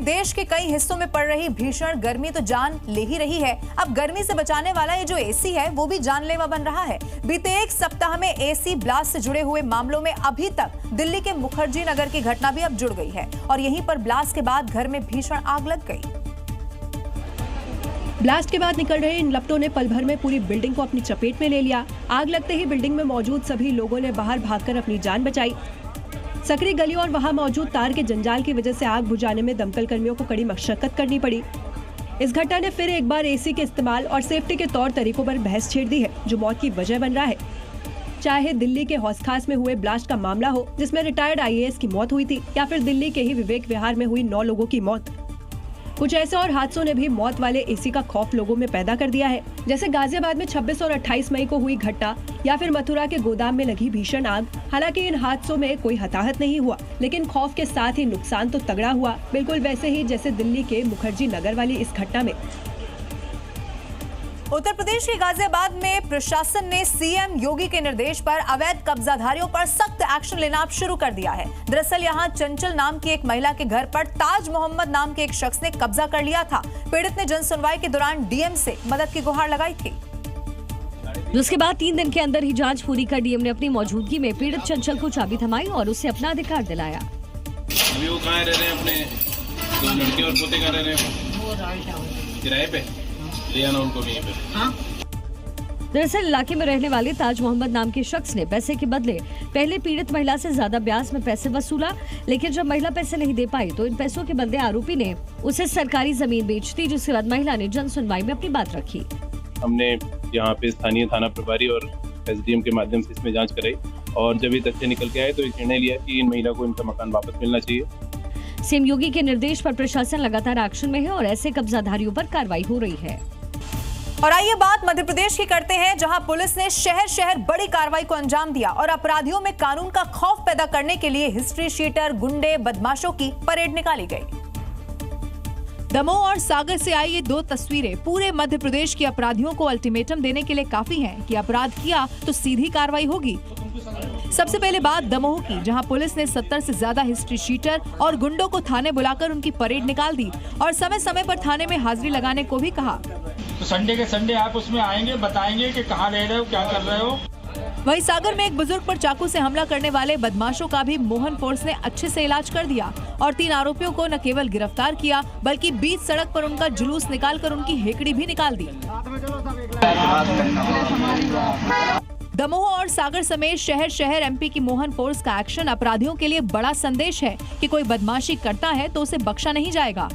देश के कई हिस्सों में पड़ रही भीषण गर्मी तो जान ले ही रही है। अब गर्मी से बचाने वाला ये जो एसी है वो भी जानलेवा बन रहा है। बीते एक सप्ताह में एसी ब्लास्ट से जुड़े हुए मामलों में अभी तक दिल्ली के मुखर्जी नगर की घटना भी अब जुड़ गई है और यहीं पर ब्लास्ट के बाद घर में भीषण आग लग गई। ब्लास्ट के बाद निकल रहे इन लपटों ने पल भर में पूरी बिल्डिंग को अपनी चपेट में ले लिया। आग लगते ही बिल्डिंग में मौजूद सभी लोगों ने बाहर भागकर अपनी जान बचाई। सकरी गलियों और वहां मौजूद तार के जंजाल की वजह से आग बुझाने में दमकल कर्मियों को कड़ी मशक्कत करनी पड़ी। इस घटना ने फिर एक बार एसी के इस्तेमाल और सेफ्टी के तौर तरीकों पर बहस छेड़ दी है, जो मौत की वजह बन रहा है। चाहे दिल्ली के हौस खास में हुए ब्लास्ट का मामला हो, जिसमें रिटायर्ड आईएएस की मौत हुई थी, या फिर दिल्ली के ही विवेक विहार में हुई 9 लोगों की मौत। कुछ ऐसे और हादसों ने भी मौत वाले एसी का खौफ लोगों में पैदा कर दिया है, जैसे गाजियाबाद में 26 और 28 मई को हुई घटना, या फिर मथुरा के गोदाम में लगी भीषण आग। हालांकि इन हादसों में कोई हताहत नहीं हुआ, लेकिन खौफ के साथ ही नुकसान तो तगड़ा हुआ, बिल्कुल वैसे ही जैसे दिल्ली के मुखर्जी नगर वाली इस घटना में। उत्तर प्रदेश के गाजियाबाद में प्रशासन ने सीएम योगी के निर्देश पर अवैध कब्जाधारियों पर सख्त एक्शन लेना शुरू कर दिया है। दरअसल यहां चंचल नाम की एक महिला के घर पर ताज मोहम्मद नाम के एक शख्स ने कब्जा कर लिया था। पीड़ित ने जनसुनवाई के दौरान डीएम से मदद की गुहार लगाई थी, जिसके बाद 3 दिन के अंदर ही जांच पूरी कर डीएम ने अपनी मौजूदगी में पीड़ित चंचल को चाबी थमाई और उसे अपना अधिकार दिलाया। वो कहाँ रह रहे हैं? अपने लड़के और पोते कहाँ रह रहे हैं? किराए पे लिया ना उनको भी पे। दरअसल इलाके में रहने वाले ताज मोहम्मद नाम के शख्स ने पैसे के बदले पहले पीड़ित महिला से ज्यादा ब्याज में पैसे वसूला, लेकिन जब महिला पैसे नहीं दे पाई तो इन पैसों के बदले आरोपी ने उसे सरकारी जमीन बेच दी, जिसके बाद महिला ने जन सुनवाई में अपनी बात रखी। हमने यहाँ पे स्थानीय थाना प्रभारी और एसडीएम के माध्यम से इसमें जाँच कराई और जब ये तथ्य निकल के आए तो एक निर्णय लिया कि इन महिला को इनका मकान वापस मिलना चाहिए। सीएम योगी के निर्देश पर प्रशासन लगातार एक्शन में है और ऐसे कब्जाधारियों पर कार्रवाई हो रही है। और आइए बात मध्य प्रदेश की करते हैं, जहां पुलिस ने शहर शहर बड़ी कार्रवाई को अंजाम दिया और अपराधियों में कानून का खौफ पैदा करने के लिए हिस्ट्री शीटर, गुंडे, बदमाशों की परेड निकाली गई। दमोह और सागर से आई ये 2 तस्वीरें पूरे मध्य प्रदेश के अपराधियों को अल्टीमेटम देने के लिए काफी हैं कि अपराध किया तो सीधी कार्रवाई होगी। सबसे पहले बात दमोह की, जहां पुलिस ने 70 से ज्यादा हिस्ट्री शीटर और गुंडों को थाने बुलाकर उनकी परेड निकाल दी और समय समय पर थाने में हाजिरी लगाने को भी कहा। तो संडे के संडे आप उसमें आएंगे, बताएंगे कि कहाँ रह रहे हो, क्या कर रहे हो। वहीं सागर में एक बुजुर्ग पर चाकू से हमला करने वाले बदमाशों का भी मोहन फोर्स ने अच्छे से इलाज कर दिया और 3 आरोपियों को न केवल गिरफ्तार किया बल्कि बीच सड़क पर उनका जुलूस निकालकर उनकी हेकड़ी भी निकाल दी। दमोह और सागर समेत शहर शहर एमपी की मोहन फोर्स का एक्शन अपराधियों के लिए बड़ा संदेश है कि कोई बदमाशी करता है तो उसे बख्शा नहीं जाएगा।